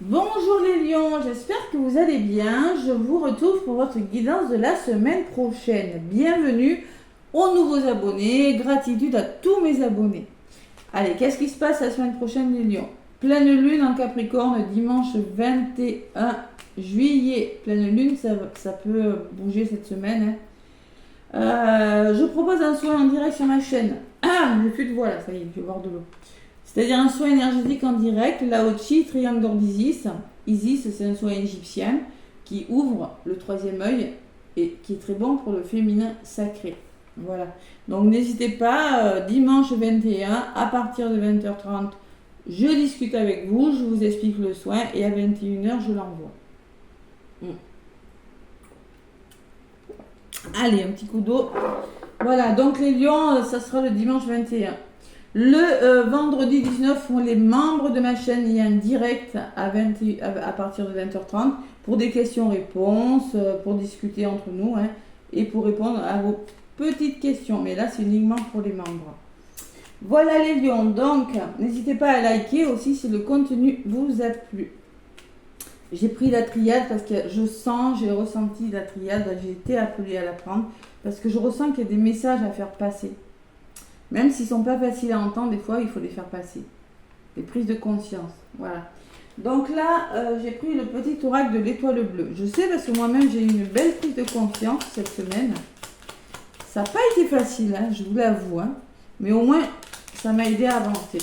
Bonjour les lions, j'espère que vous allez bien. Je vous retrouve pour votre guidance de la semaine prochaine. Bienvenue aux nouveaux abonnés, gratitude à tous mes abonnés. Allez, qu'est-ce qui se passe la semaine prochaine les lions? Pleine lune en Capricorne, dimanche 21 juillet. Pleine lune, ça peut bouger cette semaine. Je propose un soin en direct sur ma chaîne. Ah, j'ai plus de voix là, ça y est, je vais boire de l'eau. C'est-à-dire un soin énergétique en direct, Lao-Chi, triangle d'or d'Isis. Isis, c'est un soin égyptien qui ouvre le troisième œil et qui est très bon pour le féminin sacré. Voilà. Donc n'hésitez pas, dimanche 21, à partir de 20h30, je discute avec vous, je vous explique le soin et à 21h, je l'envoie. Allez, un petit coup d'eau. Voilà, donc les lions, ça sera le dimanche 21. Le vendredi 19, pour les membres de ma chaîne, il y a un direct à partir de 20h30 pour des questions-réponses, pour discuter entre nous et pour répondre à vos petites questions. Mais là, c'est uniquement pour les membres. Voilà les lions. Donc, n'hésitez pas à liker aussi si le contenu vous a plu. J'ai pris la triade parce que j'ai ressenti la triade, j'ai été appelée à la prendre parce que je ressens qu'il y a des messages à faire passer. Même s'ils ne sont pas faciles à entendre, des fois, il faut les faire passer. Des prises de conscience. Voilà. Donc là, j'ai pris le petit oracle de l'étoile bleue. Je sais parce que moi-même, j'ai eu une belle prise de conscience cette semaine. Ça n'a pas été facile, je vous l'avoue. Mais au moins, ça m'a aidé à avancer.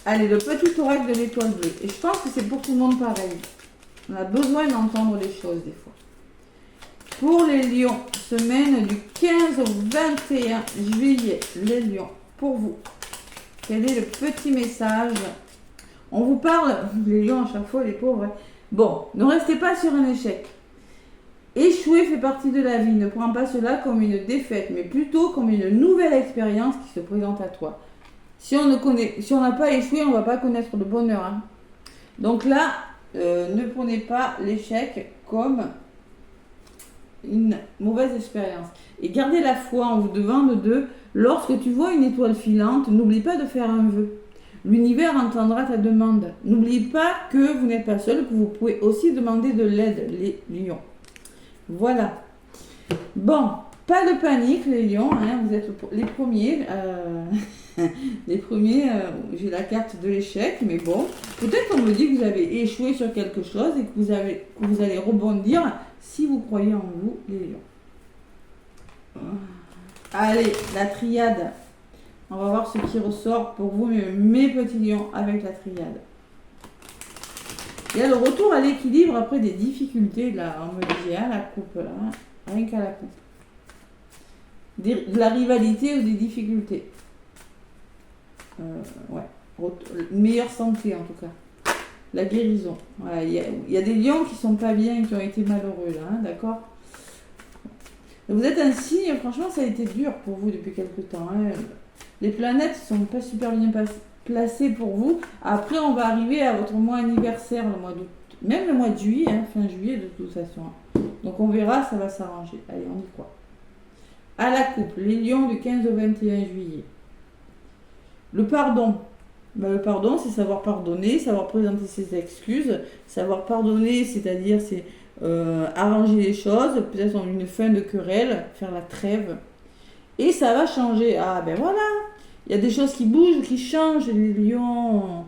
Allez, le petit oracle de l'étoile bleue. Et je pense que c'est pour tout le monde pareil. On a besoin d'entendre les choses des fois. Pour les lions, semaine du 15 au 21 juillet, les lions, pour vous, quel est le petit message? On vous parle, les lions à chaque fois, les pauvres. Bon, ne restez pas sur un échec. Échouer fait partie de la vie. Ne prends pas cela comme une défaite, mais plutôt comme une nouvelle expérience qui se présente à toi. Si on n'a pas échoué, on ne va pas connaître le bonheur. Donc là, ne prenez pas l'échec comme une mauvaise expérience. Et gardez la foi, on vous demande lorsque tu vois une étoile filante, n'oublie pas de faire un vœu. L'univers entendra ta demande. N'oubliez pas que vous n'êtes pas seul, que vous pouvez aussi demander de l'aide, les lions. Voilà. Bon, pas de panique les lions, vous êtes les premiers. Les premiers, j'ai la carte de l'échec, mais bon, peut-être qu'on me dit que vous avez échoué sur quelque chose et que vous allez rebondir si vous croyez en vous, les lions. Allez, la triade. On va voir ce qui ressort pour vous, mes petits lions, avec la triade. Il y a le retour à l'équilibre après des difficultés, là, on me dit, la coupe, là, rien qu'à la coupe. De la rivalité ou des difficultés. Une meilleure santé en tout cas. La guérison. Voilà, il y a des lions qui sont pas bien et qui ont été malheureux là, d'accord. Vous êtes un signe, franchement ça a été dur pour vous depuis quelques temps. Les planètes sont pas super bien placées pour vous. Après on va arriver à votre mois anniversaire, le mois d'août. Même le mois de juillet, fin juillet de toute façon. Donc on verra, ça va s'arranger. Allez, on y croit. À la coupe, les lions du 15 au 21 juillet. Le pardon. Le pardon, c'est savoir pardonner, savoir présenter ses excuses. Savoir pardonner, c'est-à-dire c'est arranger les choses, peut-être en une fin de querelle, faire la trêve. Et ça va changer. Ah ben voilà, il y a des choses qui bougent, qui changent, les lions.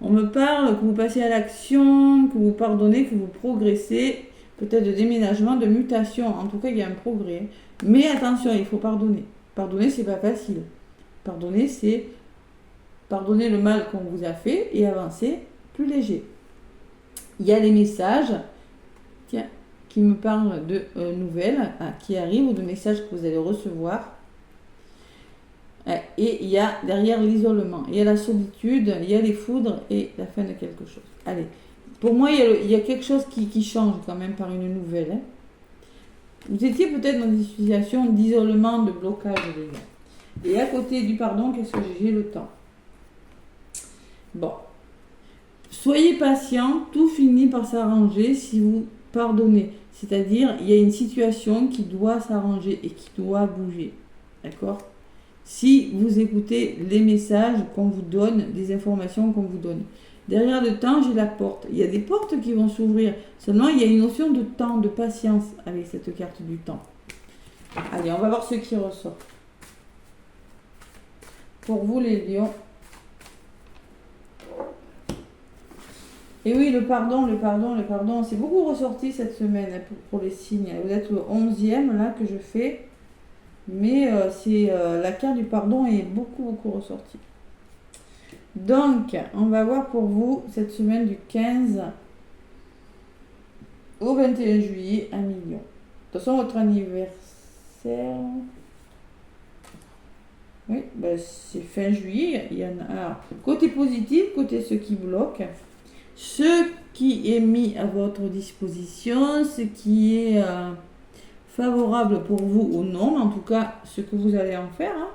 On me parle que vous passez à l'action, que vous pardonnez, que vous progressez. Peut-être de déménagement, de mutation. En tout cas, il y a un progrès. Mais attention, il faut pardonner. Pardonner, c'est pas facile. Pardonner, c'est pardonner le mal qu'on vous a fait et avancer plus léger. Il y a les messages qui me parlent de nouvelles qui arrivent ou de messages que vous allez recevoir. Et il y a derrière l'isolement, il y a la solitude, il y a les foudres et la fin de quelque chose. Allez, pour moi, il y a quelque chose qui change quand même par une nouvelle. Vous étiez peut-être dans des situations d'isolement, de blocage. Et à côté du pardon, qu'est-ce que j'ai le temps. Bon, soyez patient, tout finit par s'arranger si vous pardonnez. C'est-à-dire, il y a une situation qui doit s'arranger et qui doit bouger. D'accord? Si vous écoutez les messages qu'on vous donne, les informations qu'on vous donne. Derrière le temps, j'ai la porte. Il y a des portes qui vont s'ouvrir. Seulement, il y a une notion de temps, de patience avec cette carte du temps. Allez, on va voir ce qui ressort. Pour vous, les lions. Et oui, le pardon, c'est beaucoup ressorti cette semaine pour les signes. Vous êtes le 11e là que je fais. Mais la carte du pardon est beaucoup ressortie. Donc, on va voir pour vous cette semaine du 15 au 21 juillet, 1 million. De toute façon, votre anniversaire... Oui, ben c'est fin juillet. Il y en a. Alors, côté positif, côté ce qui bloque, ce qui est mis à votre disposition, ce qui est favorable pour vous ou non, en tout cas, ce que vous allez en faire. Hein.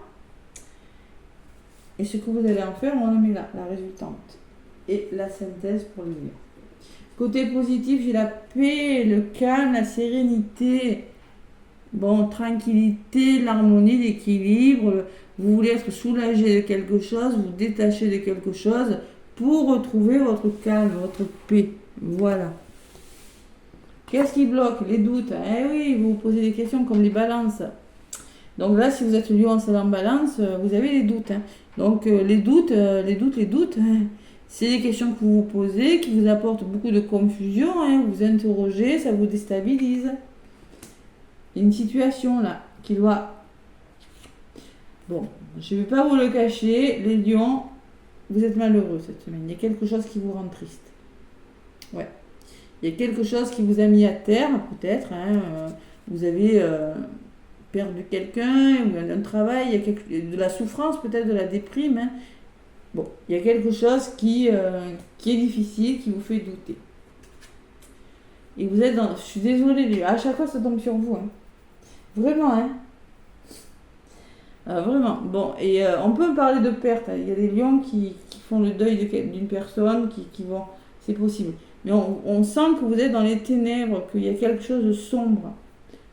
Et ce que vous allez en faire, on le met là, la résultante. Et la synthèse pour le lire. Côté positif, j'ai la paix, le calme, la sérénité, bon, tranquillité, l'harmonie, l'équilibre. Vous voulez être soulagé de quelque chose, vous détacher de quelque chose pour retrouver votre calme, votre paix. Voilà. Qu'est-ce qui bloque? Les doutes. Eh oui, vous vous posez des questions comme les balances. Donc là, si vous êtes lion en balance, vous avez les doutes. Hein. Donc les doutes, c'est des questions que vous vous posez, qui vous apportent beaucoup de confusion, hein. Vous interrogez, ça vous déstabilise. Il y a une situation là qui doit... Bon, je ne vais pas vous le cacher, les lions, vous êtes malheureux cette semaine. Il y a quelque chose qui vous rend triste. Ouais. Il y a quelque chose qui vous a mis à terre, peut-être. Hein. Vous avez... perdu quelqu'un, ou un travail, il y a de la souffrance, peut-être de la déprime. Hein. Bon, il y a quelque chose qui est difficile, qui vous fait douter. Et vous êtes dans... Je suis désolée, à chaque fois ça tombe sur vous. Hein. Vraiment, hein. Vraiment. Bon, et on peut parler de perte. Hein. Il y a des lions qui font le deuil d'une personne, qui vont... C'est possible. Mais on sent que vous êtes dans les ténèbres, qu'il y a quelque chose de sombre.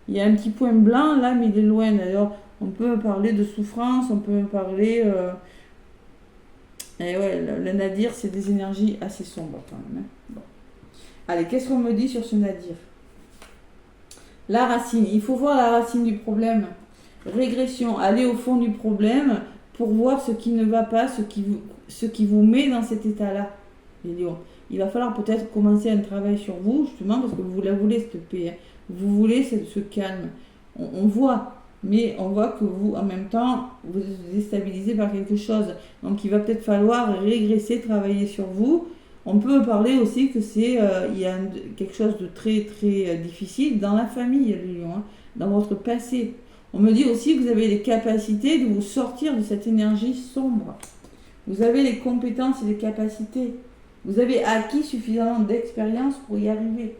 Il y a un petit point blanc là, mais il est loin. D'ailleurs, on peut parler de souffrance, on peut parler... Et ouais, le nadir, c'est des énergies assez sombres quand même. Hein. Bon. Allez, qu'est-ce qu'on me dit sur ce nadir? La racine. Il faut voir la racine du problème. Régression. Aller au fond du problème pour voir ce qui ne va pas, ce qui vous met dans cet état-là. Les lions. Il va falloir peut-être commencer un travail sur vous, justement, parce que vous la voulez, cette paix. Hein. Vous voulez ce calme. On voit, mais on voit que vous, en même temps, vous êtes déstabilisé par quelque chose. Donc, il va peut-être falloir régresser, travailler sur vous. On peut parler aussi que il y a quelque chose de très, très difficile dans la famille, les lions, hein, dans votre passé. On me dit aussi que vous avez les capacités de vous sortir de cette énergie sombre. Vous avez les compétences et les capacités. Vous avez acquis suffisamment d'expérience pour y arriver.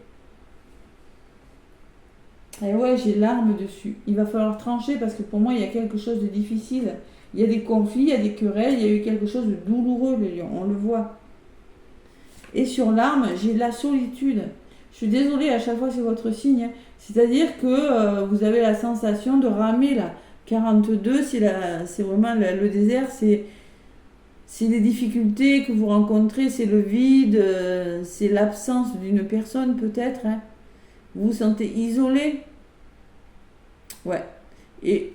Et ouais, j'ai l'arme dessus. Il va falloir trancher parce que pour moi, il y a quelque chose de difficile. Il y a des conflits, il y a des querelles, il y a eu quelque chose de douloureux, les lions. On le voit. Et sur l'arme, j'ai la solitude. Je suis désolée, à chaque fois, c'est votre signe. Hein. C'est-à-dire que vous avez la sensation de ramer là. 42, c'est vraiment le désert, c'est les difficultés que vous rencontrez, c'est le vide, c'est l'absence d'une personne peut-être. Hein. Vous vous sentez isolé. Ouais. Et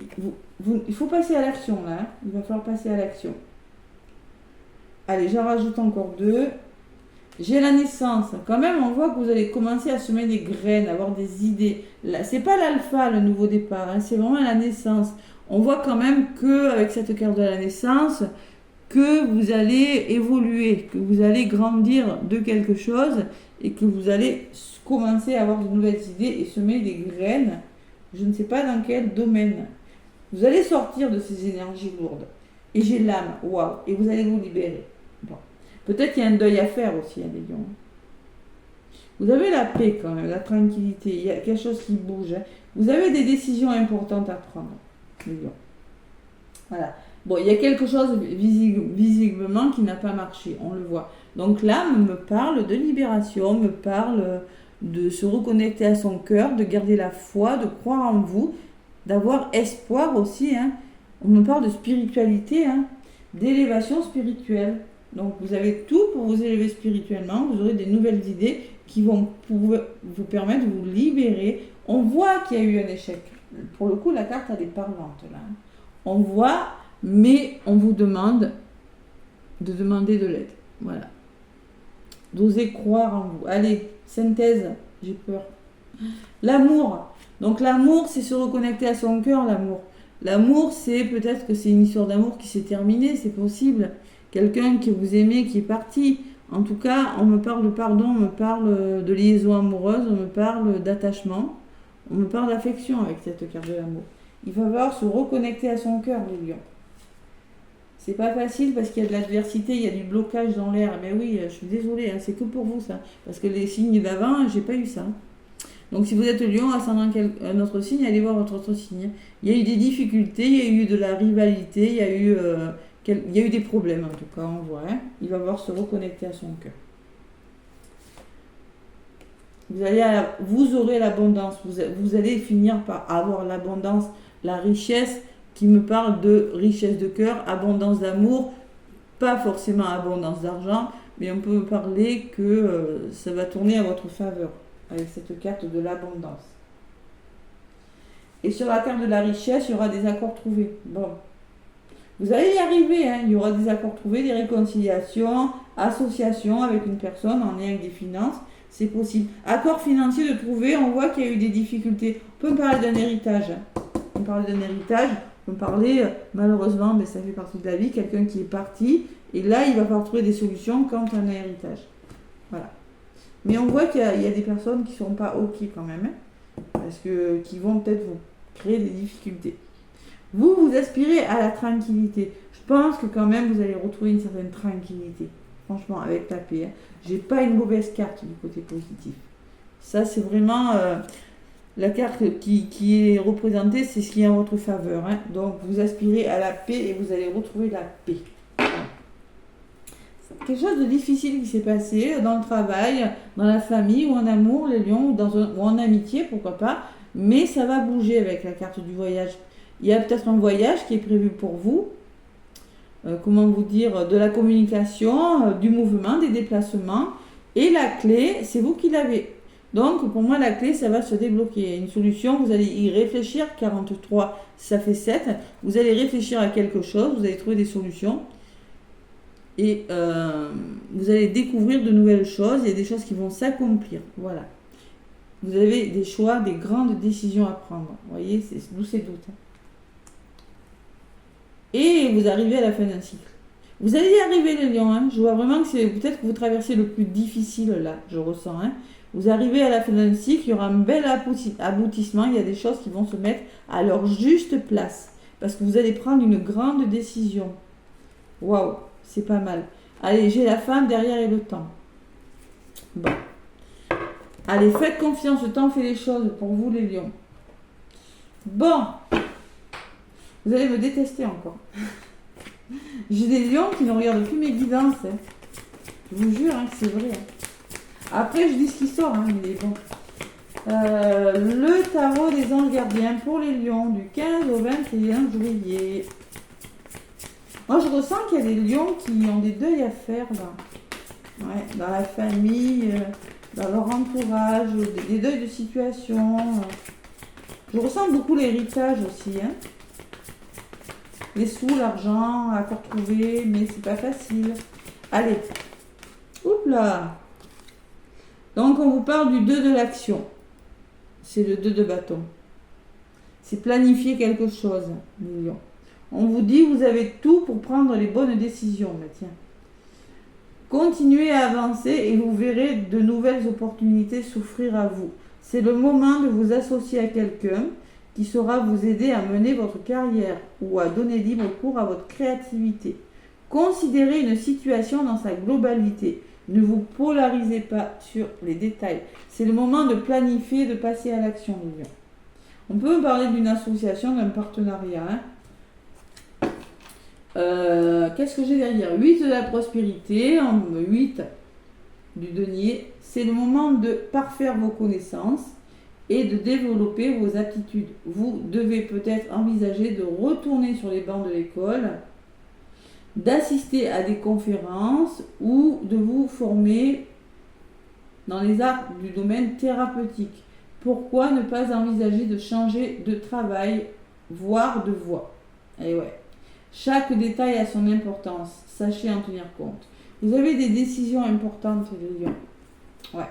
il faut passer à l'action là. Hein. Il va falloir passer à l'action. Allez, j'en rajoute encore 2. J'ai la naissance. Quand même, on voit que vous allez commencer à semer des graines, avoir des idées. Là, c'est pas l'alpha, le nouveau départ. Hein. C'est vraiment la naissance. On voit quand même qu'avec cette carte de la naissance, que vous allez évoluer, que vous allez grandir de quelque chose et que vous allez commencer à avoir de nouvelles idées et semer des graines, je ne sais pas dans quel domaine. Vous allez sortir de ces énergies lourdes. Et j'ai l'âme, waouh, et vous allez vous libérer. Bon. Peut-être qu'il y a un deuil à faire aussi, hein, les lions. Vous avez la paix quand même, la tranquillité, il y a quelque chose qui bouge. Hein. Vous avez des décisions importantes à prendre, les lions. Voilà. Bon, il y a quelque chose visiblement qui n'a pas marché, on le voit. Donc l'âme me parle de libération, me parle de se reconnecter à son cœur, de garder la foi, de croire en vous, d'avoir espoir aussi. Hein. On me parle de spiritualité, hein, d'élévation spirituelle. Donc vous avez tout pour vous élever spirituellement, vous aurez des nouvelles idées qui vont vous permettre de vous libérer. On voit qu'il y a eu un échec. Pour le coup, la carte, elle est parlante là. On voit, mais on vous demande de demander de l'aide. Voilà. D'oser croire en vous. Allez, synthèse, j'ai peur. L'amour. Donc l'amour, c'est se reconnecter à son cœur, l'amour. L'amour, c'est peut-être que c'est une histoire d'amour qui s'est terminée, c'est possible. Quelqu'un que vous aimez qui est parti. En tout cas, on me parle de pardon, on me parle de liaison amoureuse, on me parle d'attachement, on me parle d'affection avec cette carte de l'amour. Il va falloir se reconnecter à son cœur, les lions. C'est pas facile parce qu'il y a de l'adversité, il y a du blocage dans l'air. Mais oui, je suis désolée, hein, c'est que pour vous ça. Parce que les signes d'avant, j'ai pas eu ça. Donc si vous êtes lion, ascendant un autre signe, allez voir votre autre signe. Il y a eu des difficultés, il y a eu de la rivalité, il y a eu des problèmes en tout cas, on voit. Hein. Il va falloir se reconnecter à son cœur. Vous aurez l'abondance, vous allez finir par avoir l'abondance, la richesse qui me parle de richesse de cœur, abondance d'amour, pas forcément abondance d'argent, mais on peut me parler que ça va tourner à votre faveur avec cette carte de l'abondance. Et sur la carte de la richesse, il y aura des accords trouvés. Bon, vous allez y arriver, hein. Il y aura des accords trouvés, des réconciliations, associations avec une personne en lien avec des finances. C'est possible. Accord financier de trouver, on voit qu'il y a eu des difficultés. On peut me parler d'un héritage. On parle d'un héritage, on peut me parler, malheureusement, mais ça fait partie de la vie, quelqu'un qui est parti, et là, il va falloir trouver des solutions quant à un héritage. Voilà. Mais on voit qu'il y a des personnes qui ne sont pas OK quand même, hein, qui vont peut-être vous créer des difficultés. Vous aspirez à la tranquillité. Je pense que quand même, vous allez retrouver une certaine tranquillité. Franchement, avec la paix. Hein. J'ai pas une mauvaise carte du côté positif. Ça, c'est vraiment la carte qui est représentée, c'est ce qui est en votre faveur. Hein. Donc, vous aspirez à la paix et vous allez retrouver la paix. C'est quelque chose de difficile qui s'est passé dans le travail, dans la famille ou en amour, les lions, ou en amitié, pourquoi pas. Mais ça va bouger avec la carte du voyage. Il y a peut-être un voyage qui est prévu pour vous. Comment vous dire, de la communication, du mouvement, des déplacements. Et la clé, c'est vous qui l'avez. Donc, pour moi, la clé, ça va se débloquer. Une solution, vous allez y réfléchir. 43, ça fait 7. Vous allez réfléchir à quelque chose, vous allez trouver des solutions. Et vous allez découvrir de nouvelles choses. Il y a des choses qui vont s'accomplir. Voilà. Vous avez des choix, des grandes décisions à prendre. Vous voyez, c'est d'où ces doutes. Et vous arrivez à la fin d'un cycle. Vous allez y arriver les lions, hein. Je vois vraiment que c'est peut-être que vous traversez le plus difficile là, je ressens. Hein. Vous arrivez à la fin d'un cycle, il y aura un bel aboutissement, il y a des choses qui vont se mettre à leur juste place. Parce que vous allez prendre une grande décision. Waouh, c'est pas mal. Allez, j'ai la fin, derrière et le temps. Bon. Allez, faites confiance, le temps fait les choses pour vous les lions. Bon. Vous allez me détester encore. J'ai des lions qui ne regardent plus mes guidances. Hein. Je vous jure hein, que c'est vrai. Hein. Après, je dis ce qui sort, hein, mais bon. Le tarot des anges gardiens pour les lions du 15 au 21 juillet. Moi, je ressens qu'il y a des lions qui ont des deuils à faire là. Ouais, dans la famille, dans leur entourage, des deuils de situation. Je ressens beaucoup l'héritage aussi. Hein. Les sous, l'argent, accord trouvé, mais c'est pas facile. Allez. Oups là. Donc, on vous parle du 2 de l'action. C'est le 2 de bâton. C'est planifier quelque chose, les lions. On vous dit, vous avez tout pour prendre les bonnes décisions. Mais tiens. Continuez à avancer et vous verrez de nouvelles opportunités s'offrir à vous. C'est le moment de vous associer à quelqu'un qui saura vous aider à mener votre carrière ou à donner libre cours à votre créativité. Considérez une situation dans sa globalité. Ne vous polarisez pas sur les détails. C'est le moment de planifier, de passer à l'action, les lions. On peut parler d'une association, d'un partenariat. Hein. Qu'est-ce que j'ai derrière ? 8 de la prospérité, 8 du denier. C'est le moment de parfaire vos connaissances et de développer vos aptitudes. Vous devez peut-être envisager de retourner sur les bancs de l'école, d'assister à des conférences ou de vous former dans les arts du domaine thérapeutique. Pourquoi ne pas envisager de changer de travail, voire de voie? Et ouais. Chaque détail a son importance. Sachez en tenir compte. Vous avez des décisions importantes, les lions. Ouais.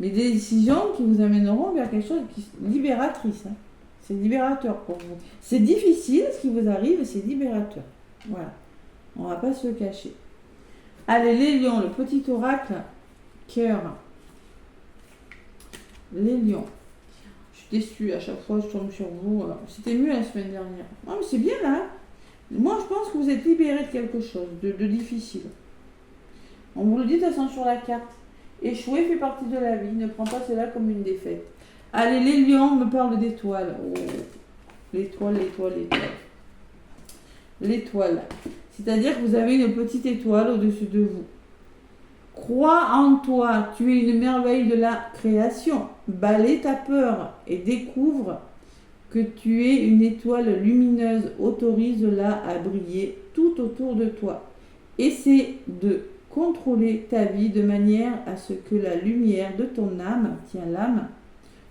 Mais des décisions qui vous amèneront vers quelque chose qui est libératrice. Hein. C'est libérateur pour vous. C'est difficile ce qui vous arrive, c'est libérateur. Voilà. On ne va pas se le cacher. Allez, les lions, le petit oracle, cœur. Les lions. Je suis déçue, à chaque fois je tombe sur vous. C'était mieux la semaine dernière. Non, mais c'est bien là. Moi, je pense que vous êtes libéré de quelque chose, de difficile. On vous le dit de toute façon sur la carte. Échouer fait partie de la vie. Ne prends pas cela comme une défaite. Allez, les lions me parlent d'étoiles. Oh. L'étoile. L'étoile. C'est-à-dire que vous avez une petite étoile au-dessus de vous. Crois en toi, tu es une merveille de la création. Balaie ta peur et découvre que tu es une étoile lumineuse. Autorise-la à briller tout autour de toi. Essaie de contrôler ta vie de manière à ce que la lumière de ton âme, tiens l'âme,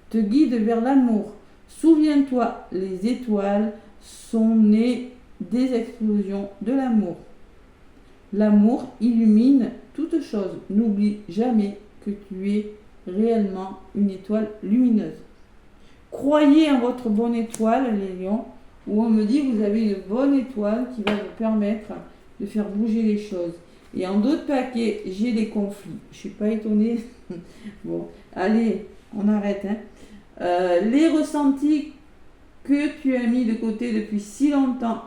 te guide vers l'amour. Souviens-toi, les étoiles sont nées des explosions de l'amour. L'amour illumine toute chose. N'oublie jamais que tu es réellement une étoile lumineuse. Croyez en votre bonne étoile, les lions, où on me dit que vous avez une bonne étoile qui va vous permettre de faire bouger les choses. Et en d'autres paquets, j'ai des conflits. Je ne suis pas étonnée. Bon, allez, on arrête. Hein. Les ressentis que tu as mis de côté depuis si longtemps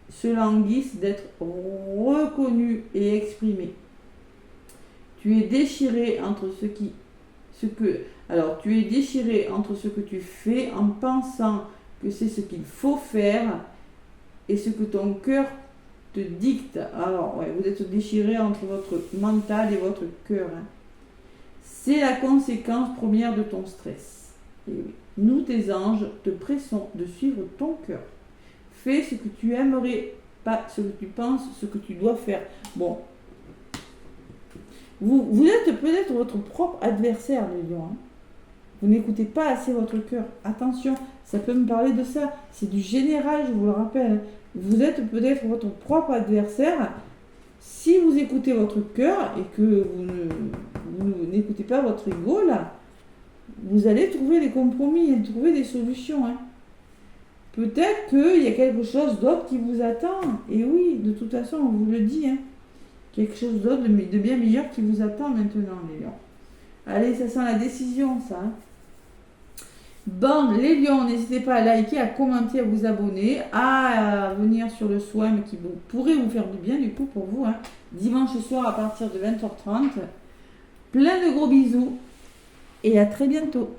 se languissent d'être reconnus et exprimés. Tu es déchiré entre tu es déchiré entre ce que tu fais en pensant que c'est ce qu'il faut faire et ce que ton cœur te dicte. Alors, ouais, vous êtes déchiré entre votre mental et votre cœur. Hein. C'est la conséquence première de ton stress. Et oui. Nous, tes anges, te pressons de suivre ton cœur. Fais ce que tu aimerais, pas ce que tu penses, ce que tu dois faire. Bon. Vous êtes peut-être votre propre adversaire, les lions. Hein. Vous n'écoutez pas assez votre cœur. Attention, ça peut me parler de ça. C'est du général, je vous le rappelle. Vous êtes peut-être votre propre adversaire. Si vous écoutez votre cœur et que vous n'écoutez pas votre ego, là, vous allez trouver des compromis et trouver des solutions. Hein. Peut-être qu'il y a quelque chose d'autre qui vous attend. Et oui, de toute façon, on vous le dit. Hein. Quelque chose d'autre de bien meilleur qui vous attend maintenant, les lions. Allez, ça sent la décision, ça. Hein. Bon, les lions, n'hésitez pas à liker, à commenter, à vous abonner, à venir sur le soin qui pourrait vous faire du bien, du coup, pour vous. Hein. Dimanche soir à partir de 20h30. Plein de gros bisous et à très bientôt.